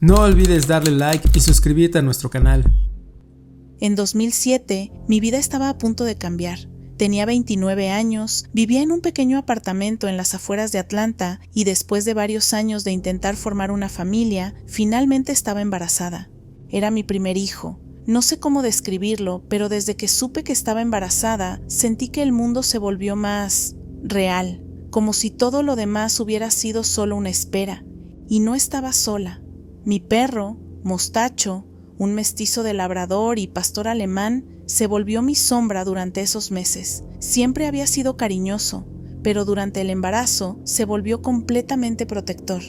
No olvides darle like y suscribirte a nuestro canal. En 2007, mi vida estaba a punto de cambiar. Tenía 29 años, vivía en un pequeño apartamento en las afueras de Atlanta y después de varios años de intentar formar una familia, finalmente estaba embarazada. Era mi primer hijo. No sé cómo describirlo, pero desde que supe que estaba embarazada, sentí que el mundo se volvió más real, como si todo lo demás hubiera sido solo una espera. Y no estaba sola. Mi perro, Mostacho, un mestizo de labrador y pastor alemán, se volvió mi sombra durante esos meses. Siempre había sido cariñoso, pero durante el embarazo se volvió completamente protector.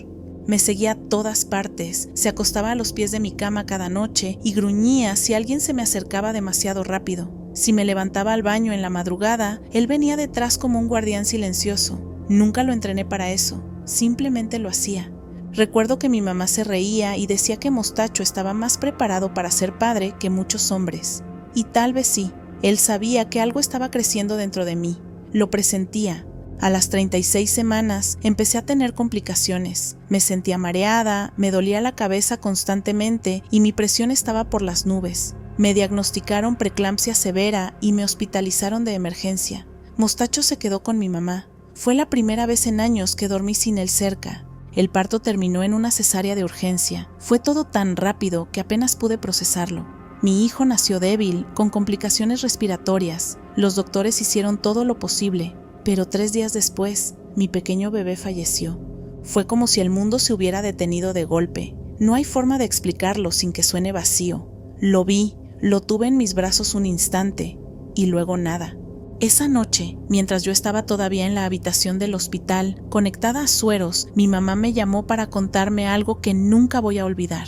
Me seguía a todas partes, se acostaba a los pies de mi cama cada noche y gruñía si alguien se me acercaba demasiado rápido. Si me levantaba al baño en la madrugada, él venía detrás como un guardián silencioso. Nunca lo entrené para eso, simplemente lo hacía. Recuerdo que mi mamá se reía y decía que Mostacho estaba más preparado para ser padre que muchos hombres. Y tal vez sí, él sabía que algo estaba creciendo dentro de mí. Lo presentía. A las 36 semanas empecé a tener complicaciones. Me sentía mareada, me dolía la cabeza constantemente y mi presión estaba por las nubes. Me diagnosticaron preeclampsia severa y me hospitalizaron de emergencia. Mostacho se quedó con mi mamá. Fue la primera vez en años que dormí sin él cerca. El parto terminó en una cesárea de urgencia. Fue todo tan rápido que apenas pude procesarlo. Mi hijo nació débil, con complicaciones respiratorias. Los doctores hicieron todo lo posible, pero 3 días después, mi pequeño bebé falleció. Fue como si el mundo se hubiera detenido de golpe. No hay forma de explicarlo sin que suene vacío. Lo vi, lo tuve en mis brazos un instante, y luego nada. Esa noche, mientras yo estaba todavía en la habitación del hospital, conectada a sueros, mi mamá me llamó para contarme algo que nunca voy a olvidar.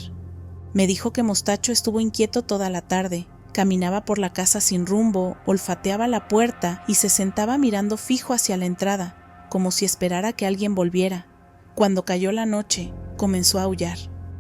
Me dijo que Mostacho estuvo inquieto toda la tarde, caminaba por la casa sin rumbo, olfateaba la puerta y se sentaba mirando fijo hacia la entrada, como si esperara que alguien volviera. Cuando cayó la noche, comenzó a aullar.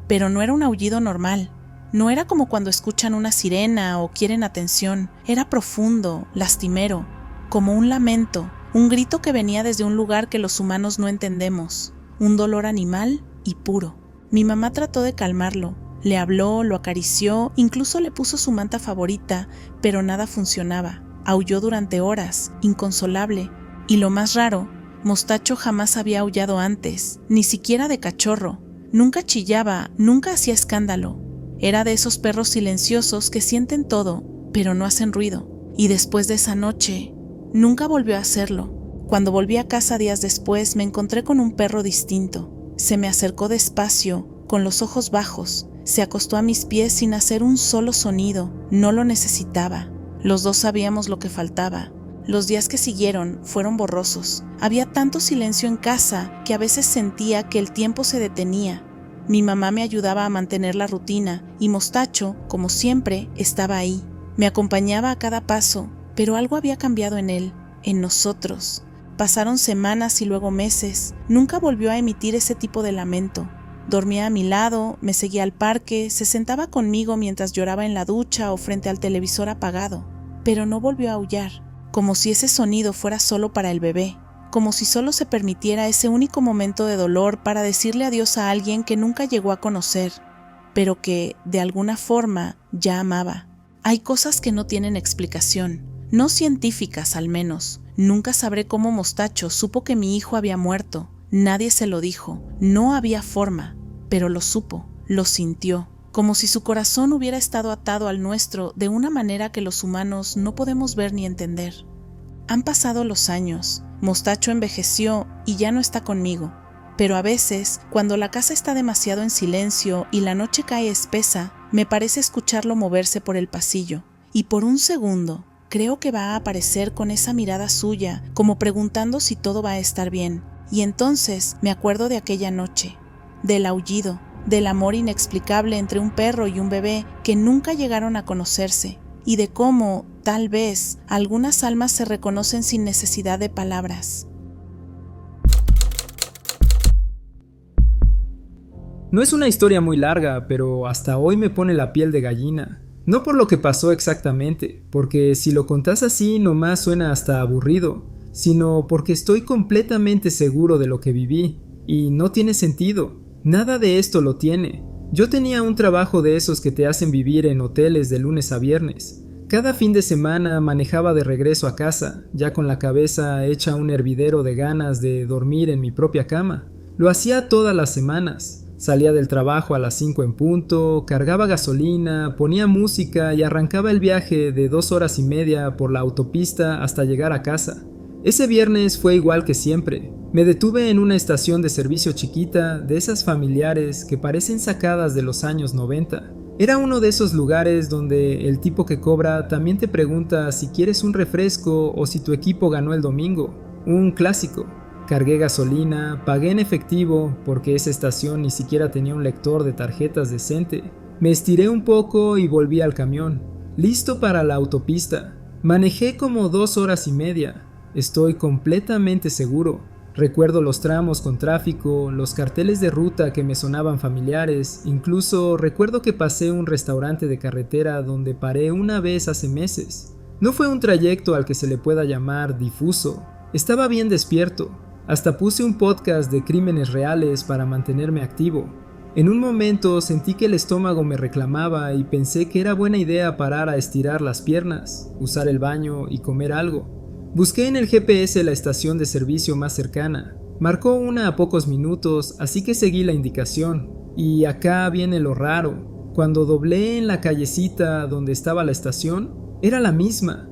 Pero no era un aullido normal. No era como cuando escuchan una sirena o quieren atención. Era profundo, lastimero, como un lamento, un grito que venía desde un lugar que los humanos no entendemos, un dolor animal y puro. Mi mamá trató de calmarlo, le habló, lo acarició, incluso le puso su manta favorita, pero nada funcionaba. Aulló durante horas, inconsolable, y lo más raro, Mostacho jamás había aullado antes, ni siquiera de cachorro. Nunca chillaba, nunca hacía escándalo. Era de esos perros silenciosos que sienten todo, pero no hacen ruido. Y después de esa noche, nunca volvió a hacerlo. Cuando volví a casa días después, me encontré con un perro distinto. Se me acercó despacio, con los ojos bajos. Se acostó a mis pies sin hacer un solo sonido. No lo necesitaba. Los dos sabíamos lo que faltaba. Los días que siguieron fueron borrosos. Había tanto silencio en casa que a veces sentía que el tiempo se detenía. Mi mamá me ayudaba a mantener la rutina y Mostacho, como siempre, estaba ahí. Me acompañaba a cada paso, pero algo había cambiado en él, en nosotros. Pasaron semanas y luego meses. Nunca volvió a emitir ese tipo de lamento. Dormía a mi lado, me seguía al parque, se sentaba conmigo mientras lloraba en la ducha o frente al televisor apagado. Pero no volvió a aullar, como si ese sonido fuera solo para el bebé. Como si solo se permitiera ese único momento de dolor para decirle adiós a alguien que nunca llegó a conocer, pero que, de alguna forma, ya amaba. Hay cosas que no tienen explicación, no científicas al menos. Nunca sabré cómo Mostacho supo que mi hijo había muerto. Nadie se lo dijo, no había forma, pero lo supo, lo sintió, como si su corazón hubiera estado atado al nuestro de una manera que los humanos no podemos ver ni entender. Han pasado los años. Mostacho envejeció y ya no está conmigo, pero a veces, cuando la casa está demasiado en silencio y la noche cae espesa, me parece escucharlo moverse por el pasillo, y por un segundo creo que va a aparecer con esa mirada suya, como preguntando si todo va a estar bien, y entonces me acuerdo de aquella noche, del aullido, del amor inexplicable entre un perro y un bebé que nunca llegaron a conocerse, y de cómo, tal vez, algunas almas se reconocen sin necesidad de palabras. No es una historia muy larga, pero hasta hoy me pone la piel de gallina. No por lo que pasó exactamente, porque si lo contás así nomás suena hasta aburrido, sino porque estoy completamente seguro de lo que viví, y no tiene sentido. Nada de esto lo tiene. Yo tenía un trabajo de esos que te hacen vivir en hoteles de lunes a viernes. Cada fin de semana manejaba de regreso a casa, ya con la cabeza hecha un hervidero de ganas de dormir en mi propia cama. Lo hacía todas las semanas. Salía del trabajo a las 5 en punto, cargaba gasolina, ponía música y arrancaba el viaje de 2 horas y media por la autopista hasta llegar a casa. Ese viernes fue igual que siempre. Me detuve en una estación de servicio chiquita, de esas familiares que parecen sacadas de los años 90. Era uno de esos lugares donde el tipo que cobra también te pregunta si quieres un refresco o si tu equipo ganó el domingo. Un clásico. Cargué gasolina, pagué en efectivo porque esa estación ni siquiera tenía un lector de tarjetas decente. Me estiré un poco y volví al camión. Listo para la autopista. Manejé como 2 horas y media. Estoy completamente seguro. Recuerdo los tramos con tráfico, los carteles de ruta que me sonaban familiares, incluso recuerdo que pasé un restaurante de carretera donde paré una vez hace meses. No fue un trayecto al que se le pueda llamar difuso. Estaba bien despierto. Hasta puse un podcast de crímenes reales para mantenerme activo. En un momento sentí que el estómago me reclamaba y pensé que era buena idea parar a estirar las piernas, usar el baño y comer algo. Busqué en el GPS la estación de servicio más cercana. Marcó una a pocos minutos, así que seguí la indicación. Y acá viene lo raro. Cuando doblé en la callecita donde estaba la estación, era la misma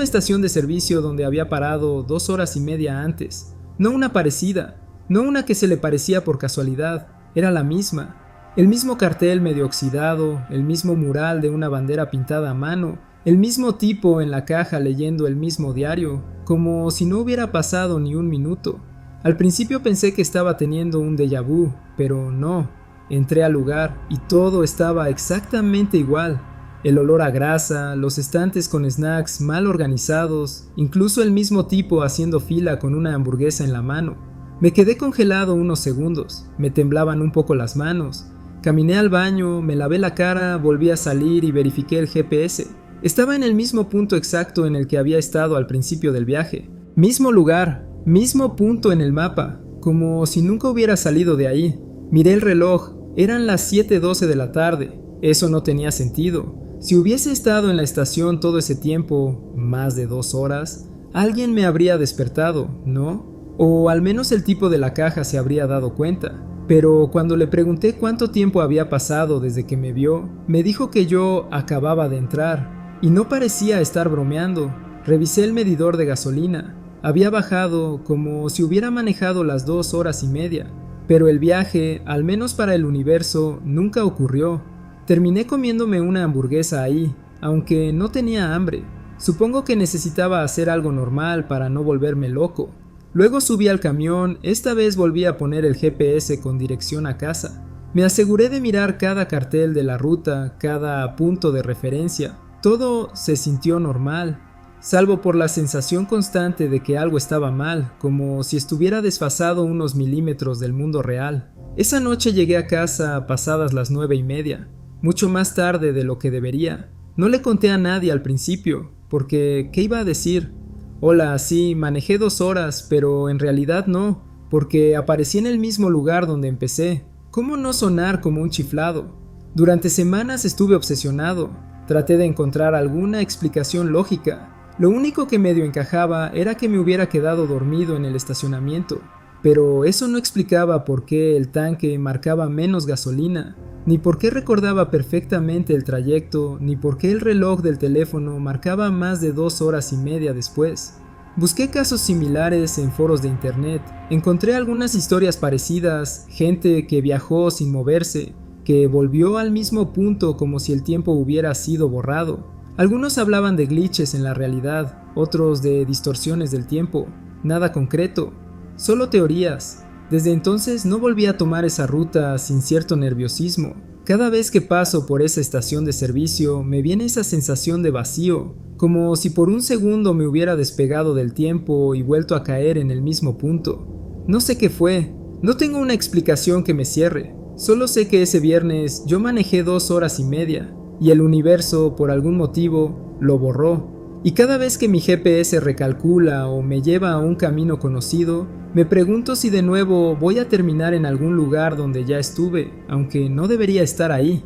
estación de servicio donde había parado 2 horas y media antes. No una parecida, no una que se le parecía por casualidad, era la misma. El mismo cartel medio oxidado, el mismo mural de una bandera pintada a mano, el mismo tipo en la caja leyendo el mismo diario, como si no hubiera pasado ni un minuto. Al principio pensé que estaba teniendo un déjà vu, pero no. Entré al lugar y todo estaba exactamente igual. El olor a grasa, los estantes con snacks mal organizados, incluso el mismo tipo haciendo fila con una hamburguesa en la mano. Me quedé congelado unos segundos, me temblaban un poco las manos. Caminé al baño, me lavé la cara, volví a salir y verifiqué el GPS. Estaba en el mismo punto exacto en el que había estado al principio del viaje. Mismo lugar, mismo punto en el mapa, como si nunca hubiera salido de ahí. Miré el reloj, eran las 7:12 de la tarde. Eso no tenía sentido. Si hubiese estado en la estación todo ese tiempo, más de 2 horas, alguien me habría despertado, ¿no? O al menos el tipo de la caja se habría dado cuenta. Pero cuando le pregunté cuánto tiempo había pasado desde que me vio, me dijo que yo acababa de entrar, y no parecía estar bromeando. Revisé el medidor de gasolina. Había bajado como si hubiera manejado las 2 horas y media. Pero el viaje, al menos para el universo, nunca ocurrió. Terminé comiéndome una hamburguesa ahí, aunque no tenía hambre. Supongo que necesitaba hacer algo normal para no volverme loco. Luego subí al camión, esta vez volví a poner el GPS con dirección a casa. Me aseguré de mirar cada cartel de la ruta, cada punto de referencia. Todo se sintió normal, salvo por la sensación constante de que algo estaba mal, como si estuviera desfasado unos milímetros del mundo real. Esa noche llegué a casa pasadas las 9:30. Mucho más tarde de lo que debería. No le conté a nadie al principio, porque ¿qué iba a decir? Hola, sí, manejé 2 horas, pero en realidad no, porque aparecí en el mismo lugar donde empecé. ¿Cómo no sonar como un chiflado? Durante semanas estuve obsesionado. Traté de encontrar alguna explicación lógica. Lo único que medio encajaba era que me hubiera quedado dormido en el estacionamiento. Pero eso no explicaba por qué el tanque marcaba menos gasolina, ni por qué recordaba perfectamente el trayecto, ni por qué el reloj del teléfono marcaba más de 2 horas y media después. Busqué casos similares en foros de internet, encontré algunas historias parecidas, gente que viajó sin moverse, que volvió al mismo punto como si el tiempo hubiera sido borrado. Algunos hablaban de glitches en la realidad, otros de distorsiones del tiempo, nada concreto. Solo teorías. Desde entonces no volví a tomar esa ruta sin cierto nerviosismo. Cada vez que paso por esa estación de servicio me viene esa sensación de vacío, como si por un segundo me hubiera despegado del tiempo y vuelto a caer en el mismo punto. No sé qué fue, no tengo una explicación que me cierre. Solo sé que ese viernes yo manejé 2 horas y media y el universo, por algún motivo, lo borró. Y cada vez que mi GPS recalcula o me lleva a un camino conocido, me pregunto si de nuevo voy a terminar en algún lugar donde ya estuve, aunque no debería estar ahí.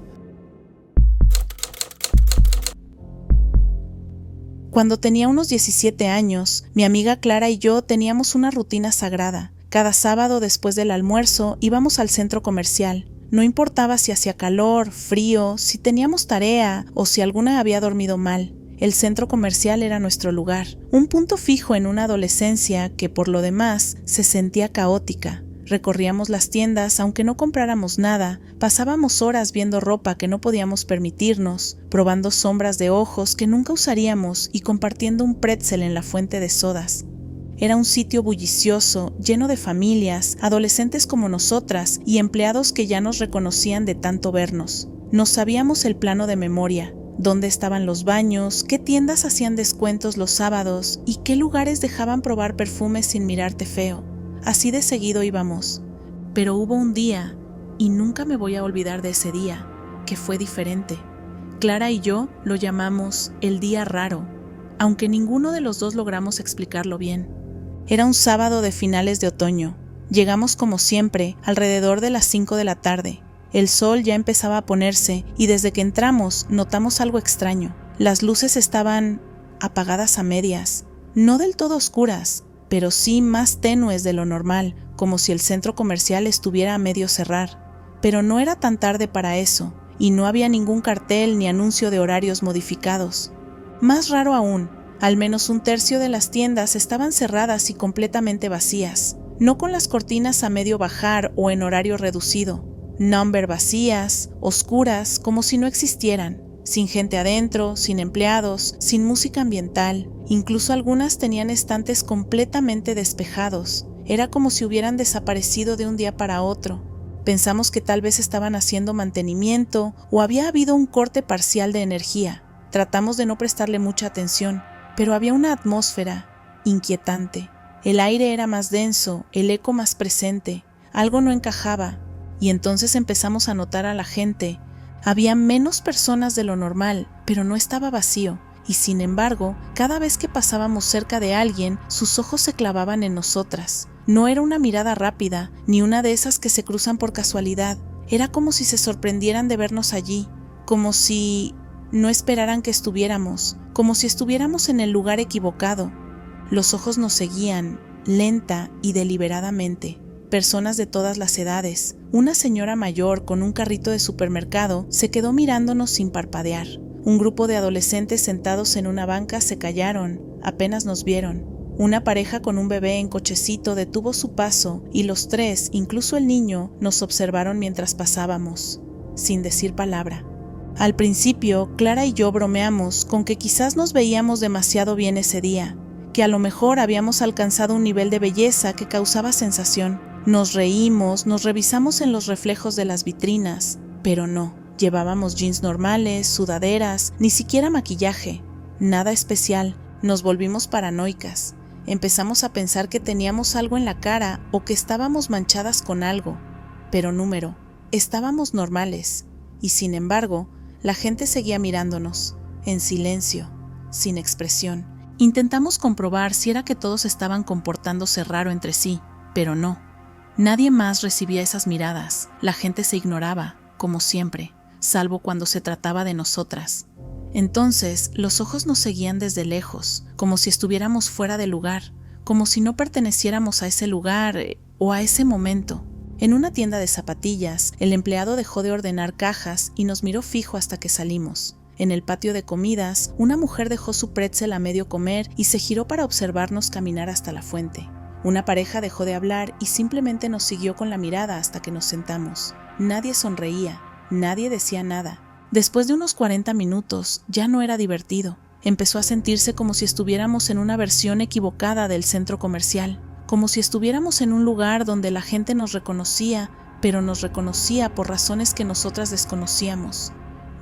Cuando tenía unos 17 años, mi amiga Clara y yo teníamos una rutina sagrada. Cada sábado después del almuerzo íbamos al centro comercial. No importaba si hacía calor, frío, si teníamos tarea o si alguna había dormido mal. El centro comercial era nuestro lugar, un punto fijo en una adolescencia que por lo demás se sentía caótica. Recorríamos las tiendas aunque no compráramos nada, pasábamos horas viendo ropa que no podíamos permitirnos, probando sombras de ojos que nunca usaríamos y compartiendo un pretzel en la fuente de sodas. Era un sitio bullicioso, lleno de familias, adolescentes como nosotras y empleados que ya nos reconocían de tanto vernos. Nos sabíamos el plano de memoria, dónde estaban los baños, qué tiendas hacían descuentos los sábados y qué lugares dejaban probar perfumes sin mirarte feo. Así de seguido íbamos. Pero hubo un día, y nunca me voy a olvidar de ese día, que fue diferente. Clara y yo lo llamamos el día raro, aunque ninguno de los dos logramos explicarlo bien. Era un sábado de finales de otoño. Llegamos como siempre, alrededor de las 5 de la tarde. El sol ya empezaba a ponerse y desde que entramos notamos algo extraño. Las luces estaban apagadas a medias, no del todo oscuras, pero sí más tenues de lo normal, como si el centro comercial estuviera a medio cerrar. Pero no era tan tarde para eso, y no había ningún cartel ni anuncio de horarios modificados. Más raro aún, al menos un tercio de las tiendas estaban cerradas y completamente vacías, no con las cortinas a medio bajar o en horario reducido. Number vacías, oscuras, como si no existieran, sin gente adentro, sin empleados, sin música ambiental. Incluso algunas tenían estantes completamente despejados. Era como si hubieran desaparecido de un día para otro. Pensamos que tal vez estaban haciendo mantenimiento o había habido un corte parcial de energía. Tratamos de no prestarle mucha atención, pero había una atmósfera inquietante. El aire era más denso, el eco más presente. Algo no encajaba. Y entonces empezamos a notar a la gente. Había menos personas de lo normal, pero no estaba vacío. Y sin embargo, cada vez que pasábamos cerca de alguien, sus ojos se clavaban en nosotras. No era una mirada rápida, ni una de esas que se cruzan por casualidad. Era como si se sorprendieran de vernos allí, como si no esperaran que estuviéramos, como si estuviéramos en el lugar equivocado. Los ojos nos seguían, lenta y deliberadamente. Personas de todas las edades. Una señora mayor con un carrito de supermercado se quedó mirándonos sin parpadear. Un grupo de adolescentes sentados en una banca se callaron, apenas nos vieron. Una pareja con un bebé en cochecito detuvo su paso y los tres, incluso el niño, nos observaron mientras pasábamos, sin decir palabra. Al principio, Clara y yo bromeamos con que quizás nos veíamos demasiado bien ese día, que a lo mejor habíamos alcanzado un nivel de belleza que causaba sensación. Nos reímos, nos revisamos en los reflejos de las vitrinas, pero no. Llevábamos jeans normales, sudaderas, ni siquiera maquillaje. Nada especial. Nos volvimos paranoicas. Empezamos a pensar que teníamos algo en la cara o que estábamos manchadas con algo. Pero número, estábamos normales. Y sin embargo, la gente seguía mirándonos, en silencio, sin expresión. Intentamos comprobar si era que todos estaban comportándose raro entre sí, pero no. Nadie más recibía esas miradas. La gente se ignoraba, como siempre, salvo cuando se trataba de nosotras. Entonces, los ojos nos seguían desde lejos, como si estuviéramos fuera de lugar, como si no perteneciéramos a ese lugar o a ese momento. En una tienda de zapatillas, el empleado dejó de ordenar cajas y nos miró fijo hasta que salimos. En el patio de comidas, una mujer dejó su pretzel a medio comer y se giró para observarnos caminar hasta la fuente. Una pareja dejó de hablar y simplemente nos siguió con la mirada hasta que nos sentamos. Nadie sonreía, nadie decía nada. Después de unos 40 minutos, ya no era divertido. Empezó a sentirse como si estuviéramos en una versión equivocada del centro comercial, como si estuviéramos en un lugar donde la gente nos reconocía, pero nos reconocía por razones que nosotras desconocíamos.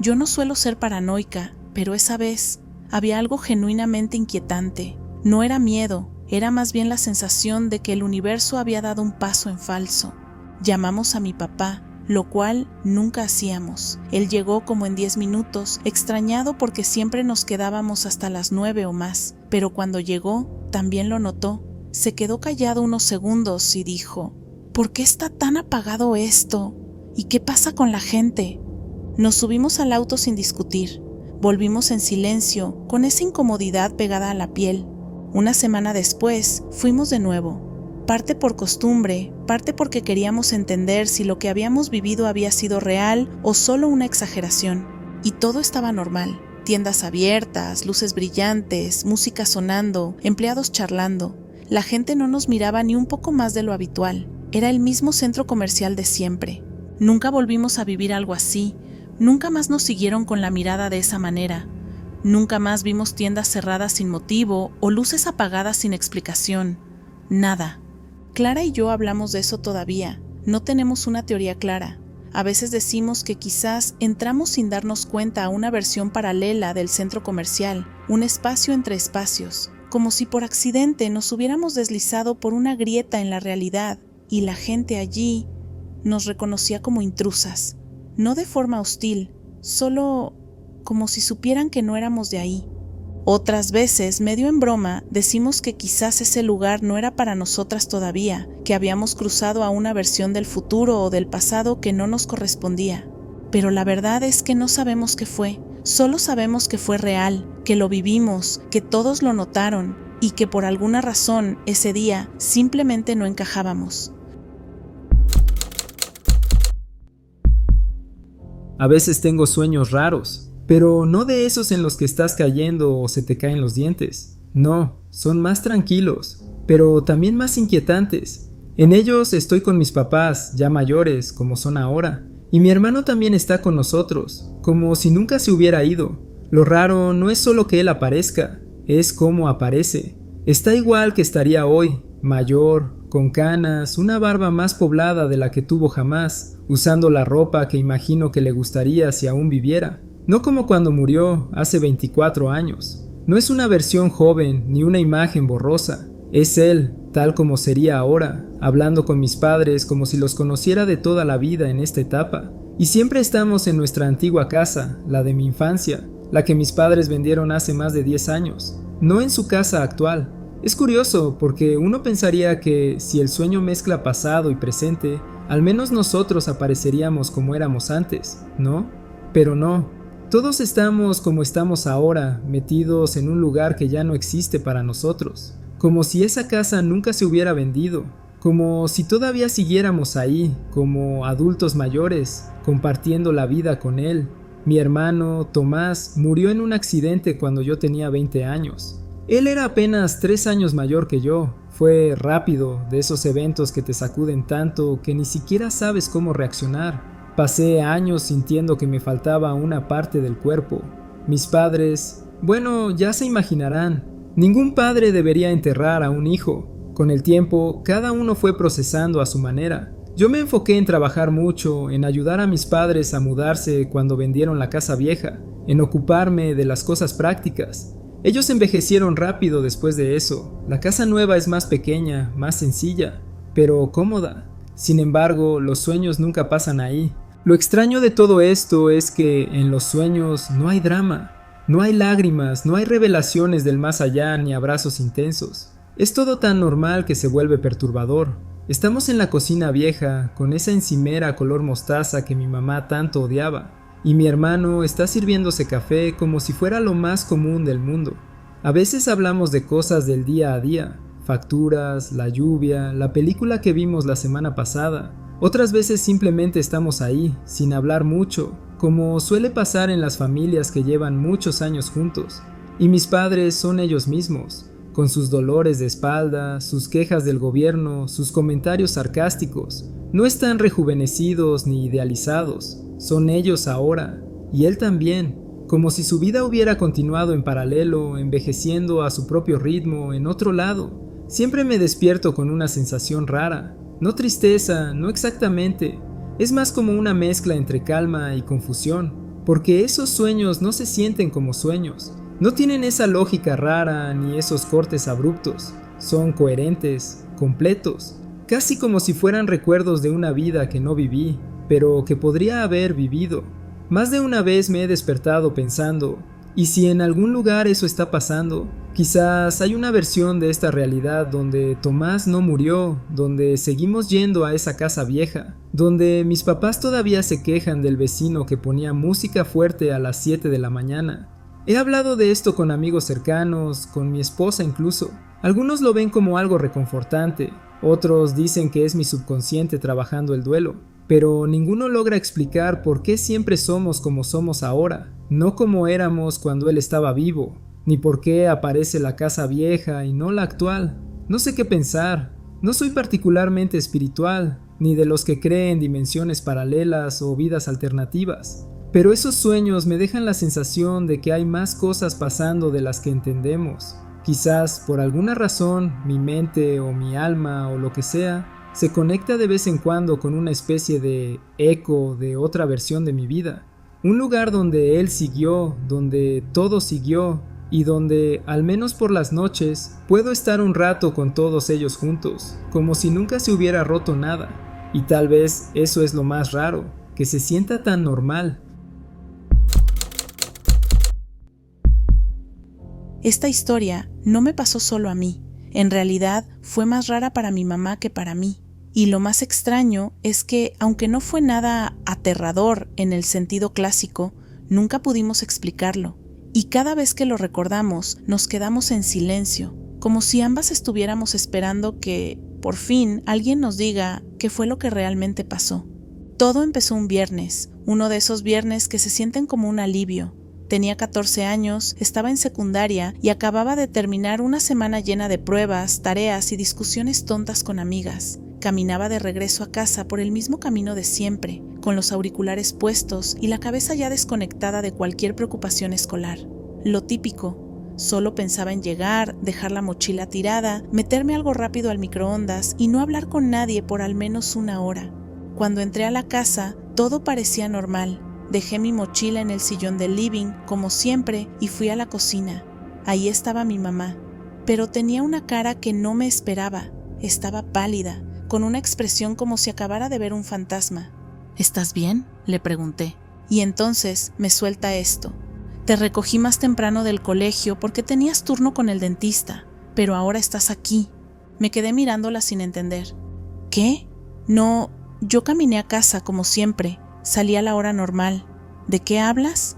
Yo no suelo ser paranoica, pero esa vez había algo genuinamente inquietante. No era miedo, era más bien la sensación de que el universo había dado un paso en falso. Llamamos a mi papá, lo cual nunca hacíamos. Él llegó como en 10 minutos, extrañado porque siempre nos quedábamos hasta las 9 o más, pero cuando llegó, también lo notó. Se quedó callado unos segundos y dijo: ¿por qué está tan apagado esto? ¿Y qué pasa con la gente? Nos subimos al auto sin discutir. Volvimos en silencio, con esa incomodidad pegada a la piel. Una semana después, fuimos de nuevo. Parte por costumbre, parte porque queríamos entender si lo que habíamos vivido había sido real o solo una exageración. Y todo estaba normal. Tiendas abiertas, luces brillantes, música sonando, empleados charlando. La gente no nos miraba ni un poco más de lo habitual. Era el mismo centro comercial de siempre. Nunca volvimos a vivir algo así. Nunca más nos siguieron con la mirada de esa manera. Nunca más vimos tiendas cerradas sin motivo o luces apagadas sin explicación. Nada. Clara y yo hablamos de eso todavía. No tenemos una teoría clara. A veces decimos que quizás entramos sin darnos cuenta a una versión paralela del centro comercial, un espacio entre espacios, como si por accidente nos hubiéramos deslizado por una grieta en la realidad y la gente allí nos reconocía como intrusas. No de forma hostil, solo como si supieran que no éramos de ahí. Otras veces, medio en broma, decimos que quizás ese lugar no era para nosotras todavía, que habíamos cruzado a una versión del futuro o del pasado que no nos correspondía. Pero la verdad es que no sabemos qué fue, solo sabemos que fue real, que lo vivimos, que todos lo notaron y que por alguna razón ese día simplemente no encajábamos. A veces tengo sueños raros, pero no de esos en los que estás cayendo o se te caen los dientes. No, son más tranquilos, pero también más inquietantes. En ellos estoy con mis papás, ya mayores, como son ahora, y mi hermano también está con nosotros, como si nunca se hubiera ido. Lo raro no es solo que él aparezca, es cómo aparece. Está igual que estaría hoy, mayor, con canas, una barba más poblada de la que tuvo jamás, usando la ropa que imagino que le gustaría si aún viviera. No como cuando murió, hace 24 años. No es una versión joven ni una imagen borrosa. Es él, tal como sería ahora, hablando con mis padres como si los conociera de toda la vida en esta etapa. Y siempre estamos en nuestra antigua casa, la de mi infancia, la que mis padres vendieron hace más de 10 años, no en su casa actual. Es curioso porque uno pensaría que si el sueño mezcla pasado y presente, al menos nosotros apareceríamos como éramos antes, ¿no? Pero no. Todos estamos como estamos ahora, metidos en un lugar que ya no existe para nosotros, como si esa casa nunca se hubiera vendido, como si todavía siguiéramos ahí, como adultos mayores, compartiendo la vida con él. Mi hermano, Tomás, murió en un accidente cuando yo tenía 20 años. Él era apenas 3 años mayor que yo. Fue rápido, de esos eventos que te sacuden tanto que ni siquiera sabes cómo reaccionar. Pasé años sintiendo que me faltaba una parte del cuerpo. Mis padres, bueno, ya se imaginarán. Ningún padre debería enterrar a un hijo. Con el tiempo, cada uno fue procesando a su manera. Yo me enfoqué en trabajar mucho, en ayudar a mis padres a mudarse cuando vendieron la casa vieja, en ocuparme de las cosas prácticas. Ellos envejecieron rápido después de eso. La casa nueva es más pequeña, más sencilla, pero cómoda. Sin embargo, los sueños nunca pasan ahí. Lo extraño de todo esto es que en los sueños no hay drama, no hay lágrimas, no hay revelaciones del más allá ni abrazos intensos. Es todo tan normal que se vuelve perturbador. Estamos en la cocina vieja, con esa encimera color mostaza que mi mamá tanto odiaba. Y mi hermano está sirviéndose café como si fuera lo más común del mundo. A veces hablamos de cosas del día a día, facturas, la lluvia, la película que vimos la semana pasada. Otras veces simplemente estamos ahí, sin hablar mucho, como suele pasar en las familias que llevan muchos años juntos. Y mis padres son ellos mismos, con sus dolores de espalda, sus quejas del gobierno, sus comentarios sarcásticos. No están rejuvenecidos ni idealizados. Son ellos ahora, y él también, como si su vida hubiera continuado en paralelo, envejeciendo a su propio ritmo, en otro lado. Siempre me despierto con una sensación rara, no tristeza, no exactamente, es más como una mezcla entre calma y confusión, porque esos sueños no se sienten como sueños, no tienen esa lógica rara ni esos cortes abruptos, son coherentes, completos, casi como si fueran recuerdos de una vida que no viví, pero que podría haber vivido. Más de una vez me he despertado pensando, ¿y si en algún lugar eso está pasando? Quizás hay una versión de esta realidad donde Tomás no murió, donde seguimos yendo a esa casa vieja, donde mis papás todavía se quejan del vecino que ponía música fuerte a las 7 de la mañana. He hablado de esto con amigos cercanos, con mi esposa incluso. Algunos lo ven como algo reconfortante, otros dicen que es mi subconsciente trabajando el duelo, pero ninguno logra explicar por qué siempre somos como somos ahora, no como éramos cuando él estaba vivo, ni por qué aparece la casa vieja y no la actual. No sé qué pensar, no soy particularmente espiritual, ni de los que creen dimensiones paralelas o vidas alternativas. Pero esos sueños me dejan la sensación de que hay más cosas pasando de las que entendemos. Quizás por alguna razón mi mente o mi alma o lo que sea se conecta de vez en cuando con una especie de eco de otra versión de mi vida. Un lugar donde él siguió, donde todo siguió y donde, al menos por las noches, puedo estar un rato con todos ellos juntos, como si nunca se hubiera roto nada. Y tal vez eso es lo más raro, que se sienta tan normal. Esta historia no me pasó solo a mí, en realidad fue más rara para mi mamá que para mí. Y lo más extraño es que, aunque no fue nada aterrador en el sentido clásico, nunca pudimos explicarlo. Y cada vez que lo recordamos, nos quedamos en silencio, como si ambas estuviéramos esperando que, por fin, alguien nos diga qué fue lo que realmente pasó. Todo empezó un viernes, uno de esos viernes que se sienten como un alivio. Tenía 14 años, estaba en secundaria y acababa de terminar una semana llena de pruebas, tareas y discusiones tontas con amigas. Caminaba de regreso a casa por el mismo camino de siempre, con los auriculares puestos y la cabeza ya desconectada de cualquier preocupación escolar. Lo típico, solo pensaba en llegar, dejar la mochila tirada, meterme algo rápido al microondas y no hablar con nadie por al menos una hora. Cuando entré a la casa, todo parecía normal. Dejé mi mochila en el sillón del living, como siempre, y fui a la cocina. Ahí estaba mi mamá, pero tenía una cara que no me esperaba. Estaba pálida, con una expresión como si acabara de ver un fantasma. ¿Estás bien?, le pregunté. Y entonces me suelta esto. Te recogí más temprano del colegio porque tenías turno con el dentista, pero ahora estás aquí. Me quedé mirándola sin entender. ¿Qué? No, yo caminé a casa como siempre. Salí a la hora normal. ¿De qué hablas?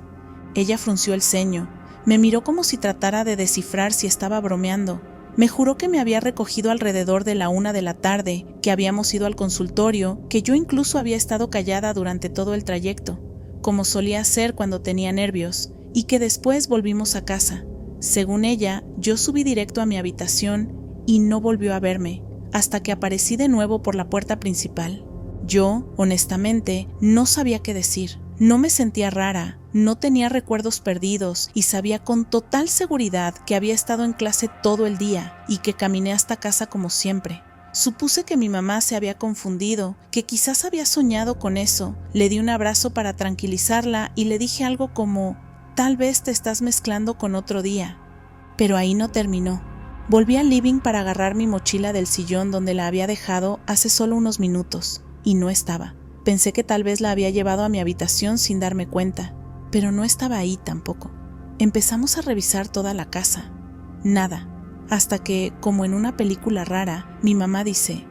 Ella frunció el ceño. Me miró como si tratara de descifrar si estaba bromeando. Me juró que me había recogido alrededor de la 1 de la tarde, que habíamos ido al consultorio, que yo incluso había estado callada durante todo el trayecto, como solía hacer cuando tenía nervios, y que después volvimos a casa. Según ella, yo subí directo a mi habitación y no volvió a verme, hasta que aparecí de nuevo por la puerta principal. Yo, honestamente, no sabía qué decir. No me sentía rara, no tenía recuerdos perdidos y sabía con total seguridad que había estado en clase todo el día y que caminé hasta casa como siempre. Supuse que mi mamá se había confundido, que quizás había soñado con eso. Le di un abrazo para tranquilizarla y le dije algo como, tal vez te estás mezclando con otro día. Pero ahí no terminó. Volví al living para agarrar mi mochila del sillón donde la había dejado hace solo unos minutos. Y no estaba. Pensé que tal vez la había llevado a mi habitación sin darme cuenta, pero no estaba ahí tampoco. Empezamos a revisar toda la casa. Nada. Hasta que, como en una película rara, mi mamá dice,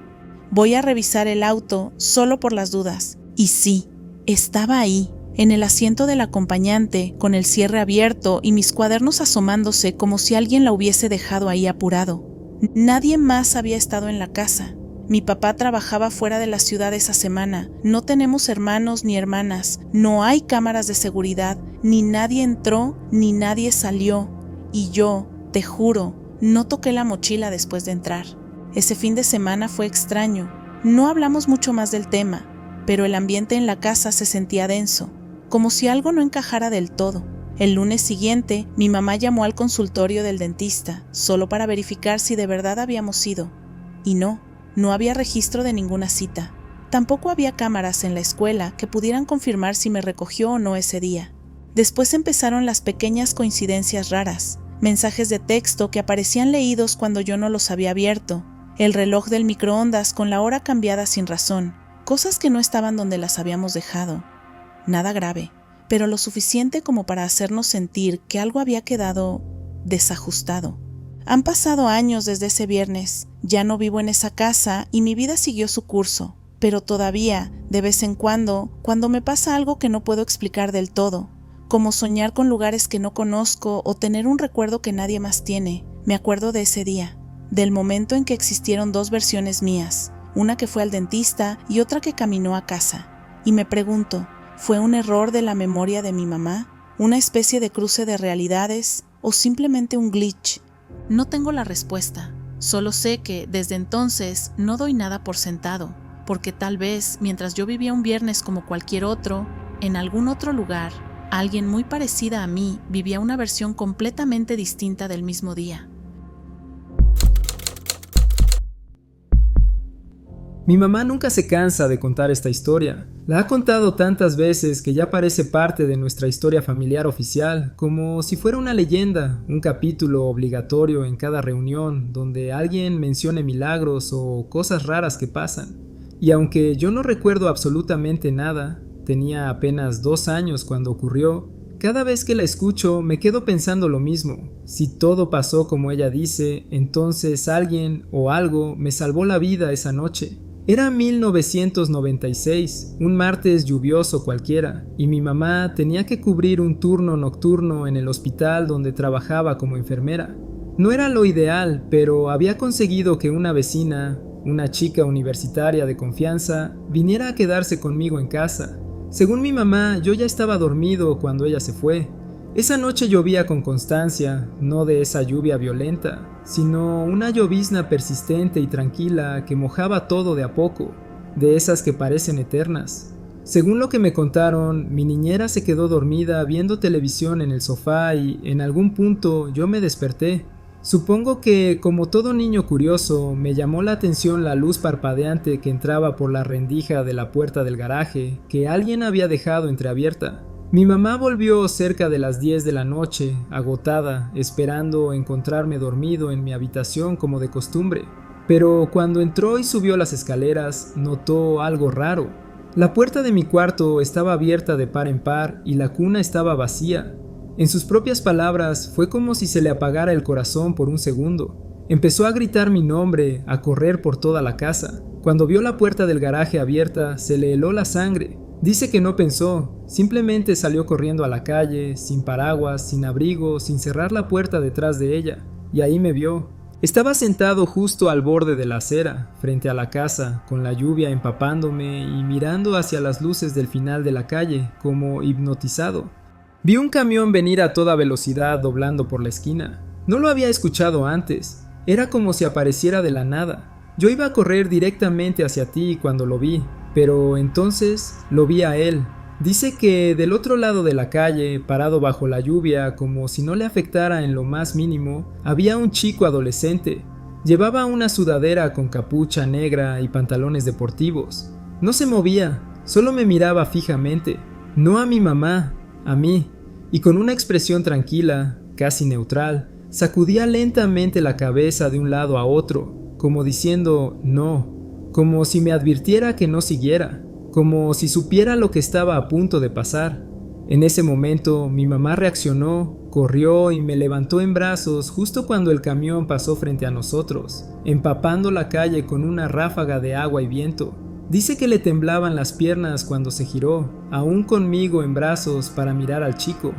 voy a revisar el auto solo por las dudas. Y sí, estaba ahí, en el asiento del acompañante, con el cierre abierto y mis cuadernos asomándose como si alguien la hubiese dejado ahí apurado. Nadie más había estado en la casa. Mi papá trabajaba fuera de la ciudad esa semana. No tenemos hermanos ni hermanas. No hay cámaras de seguridad. Ni nadie entró ni nadie salió. Y yo, te juro, no toqué la mochila después de entrar. Ese fin de semana fue extraño. No hablamos mucho más del tema, pero el ambiente en la casa se sentía denso, como si algo no encajara del todo. El lunes siguiente, mi mamá llamó al consultorio del dentista, solo para verificar si de verdad habíamos ido. Y no había registro de ninguna cita. Tampoco había cámaras en la escuela que pudieran confirmar si me recogió o no ese día. Después empezaron las pequeñas coincidencias raras, mensajes de texto que aparecían leídos cuando yo no los había abierto, el reloj del microondas con la hora cambiada sin razón, cosas que no estaban donde las habíamos dejado. Nada grave, pero lo suficiente como para hacernos sentir que algo había quedado desajustado. Han pasado años desde ese viernes, ya no vivo en esa casa y mi vida siguió su curso, pero todavía, de vez en cuando me pasa algo que no puedo explicar del todo, como soñar con lugares que no conozco o tener un recuerdo que nadie más tiene, me acuerdo de ese día, del momento en que existieron dos versiones mías, una que fue al dentista y otra que caminó a casa, y me pregunto, ¿fue un error de la memoria de mi mamá? ¿Una especie de cruce de realidades? ¿O simplemente un glitch? No tengo la respuesta, solo sé que desde entonces no doy nada por sentado, porque tal vez mientras yo vivía un viernes como cualquier otro, en algún otro lugar, alguien muy parecida a mí vivía una versión completamente distinta del mismo día. Mi mamá nunca se cansa de contar esta historia. La ha contado tantas veces que ya parece parte de nuestra historia familiar oficial, como si fuera una leyenda, un capítulo obligatorio en cada reunión donde alguien mencione milagros o cosas raras que pasan. Y aunque yo no recuerdo absolutamente nada, tenía apenas 2 años cuando ocurrió, cada vez que la escucho me quedo pensando lo mismo. Si todo pasó como ella dice, entonces alguien o algo me salvó la vida esa noche. Era 1996, un martes lluvioso cualquiera, y mi mamá tenía que cubrir un turno nocturno en el hospital donde trabajaba como enfermera. No era lo ideal, pero había conseguido que una vecina, una chica universitaria de confianza, viniera a quedarse conmigo en casa. Según mi mamá, yo ya estaba dormido cuando ella se fue. Esa noche llovía con constancia, no de esa lluvia violenta, sino una llovizna persistente y tranquila que mojaba todo de a poco, de esas que parecen eternas. Según lo que me contaron, mi niñera se quedó dormida viendo televisión en el sofá y en algún punto yo me desperté. Supongo que, como todo niño curioso, me llamó la atención la luz parpadeante que entraba por la rendija de la puerta del garaje, que alguien había dejado entreabierta. Mi mamá volvió cerca de las 10 de la noche, agotada, esperando encontrarme dormido en mi habitación como de costumbre. Pero cuando entró y subió las escaleras, notó algo raro. La puerta de mi cuarto estaba abierta de par en par y la cuna estaba vacía. En sus propias palabras, fue como si se le apagara el corazón por un segundo. Empezó a gritar mi nombre, a correr por toda la casa. Cuando vio la puerta del garaje abierta, se le heló la sangre. Dice que no pensó, simplemente salió corriendo a la calle, sin paraguas, sin abrigo, sin cerrar la puerta detrás de ella. Y ahí me vio. Estaba sentado justo al borde de la acera, frente a la casa, con la lluvia empapándome y mirando hacia las luces del final de la calle, como hipnotizado. Vi un camión venir a toda velocidad doblando por la esquina. No lo había escuchado antes. Era como si apareciera de la nada. Yo iba a correr directamente hacia ti cuando lo vi, pero entonces lo vi a él. Dice que del otro lado de la calle, parado bajo la lluvia, como si no le afectara en lo más mínimo, había un chico adolescente. Llevaba una sudadera con capucha negra y pantalones deportivos. No se movía, solo me miraba fijamente. No a mi mamá, a mí, y con una expresión tranquila, casi neutral, sacudía lentamente la cabeza de un lado a otro, como diciendo no, como si me advirtiera que no siguiera, como si supiera lo que estaba a punto de pasar. En ese momento mi mamá reaccionó, corrió y me levantó en brazos justo cuando el camión pasó frente a nosotros, empapando la calle con una ráfaga de agua y viento. Dice que le temblaban las piernas cuando se giró, aún conmigo en brazos para mirar al chico,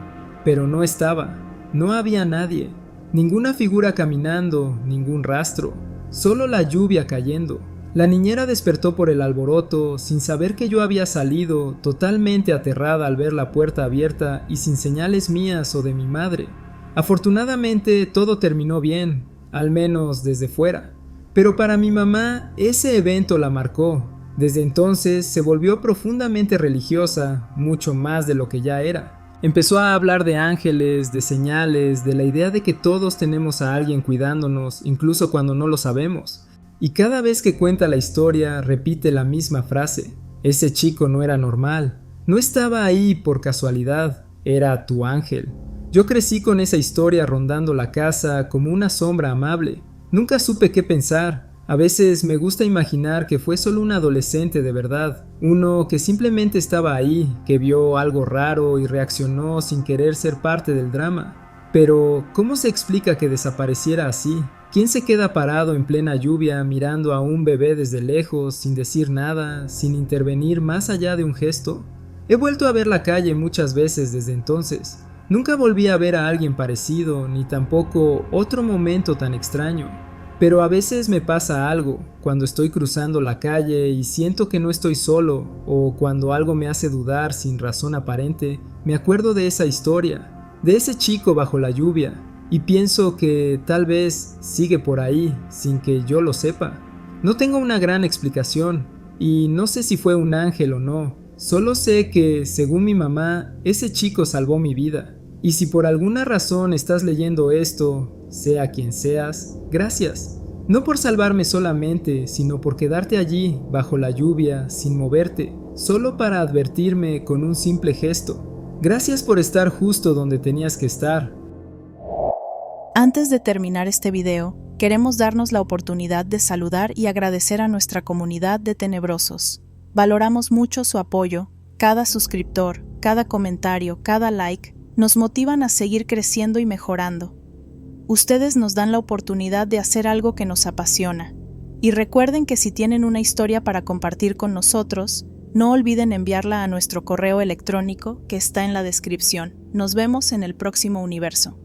pero no estaba, no había nadie, ninguna figura caminando, ningún rastro, solo la lluvia cayendo. La niñera despertó por el alboroto, sin saber que yo había salido, totalmente aterrada al ver la puerta abierta y sin señales mías o de mi madre. Afortunadamente todo terminó bien, al menos desde fuera, pero para mi mamá ese evento la marcó. Desde entonces se volvió profundamente religiosa, mucho más de lo que ya era. Empezó a hablar de ángeles, de señales, de la idea de que todos tenemos a alguien cuidándonos, incluso cuando no lo sabemos. Y cada vez que cuenta la historia repite la misma frase: ese chico no era normal, no estaba ahí por casualidad, era tu ángel. Yo crecí con esa historia rondando la casa como una sombra amable. Nunca supe qué pensar. A veces me gusta imaginar que fue solo un adolescente de verdad, uno que simplemente estaba ahí, que vio algo raro y reaccionó sin querer ser parte del drama. Pero, ¿cómo se explica que desapareciera así? ¿Quién se queda parado en plena lluvia mirando a un bebé desde lejos, sin decir nada, sin intervenir más allá de un gesto? He vuelto a ver la calle muchas veces desde entonces. Nunca volví a ver a alguien parecido, ni tampoco otro momento tan extraño. Pero a veces me pasa algo, cuando estoy cruzando la calle y siento que no estoy solo, o cuando algo me hace dudar sin razón aparente, me acuerdo de esa historia, de ese chico bajo la lluvia, y pienso que tal vez sigue por ahí, sin que yo lo sepa. No tengo una gran explicación, y no sé si fue un ángel o no, solo sé que, según mi mamá, ese chico salvó mi vida. Y si por alguna razón estás leyendo esto, sea quien seas, gracias. No por salvarme solamente, sino por quedarte allí, bajo la lluvia, sin moverte, solo para advertirme con un simple gesto. Gracias por estar justo donde tenías que estar. Antes de terminar este video, queremos darnos la oportunidad de saludar y agradecer a nuestra comunidad de tenebrosos. Valoramos mucho su apoyo, cada suscriptor, cada comentario, cada like, nos motivan a seguir creciendo y mejorando. Ustedes nos dan la oportunidad de hacer algo que nos apasiona. Y recuerden que si tienen una historia para compartir con nosotros, no olviden enviarla a nuestro correo electrónico que está en la descripción. Nos vemos en el próximo universo.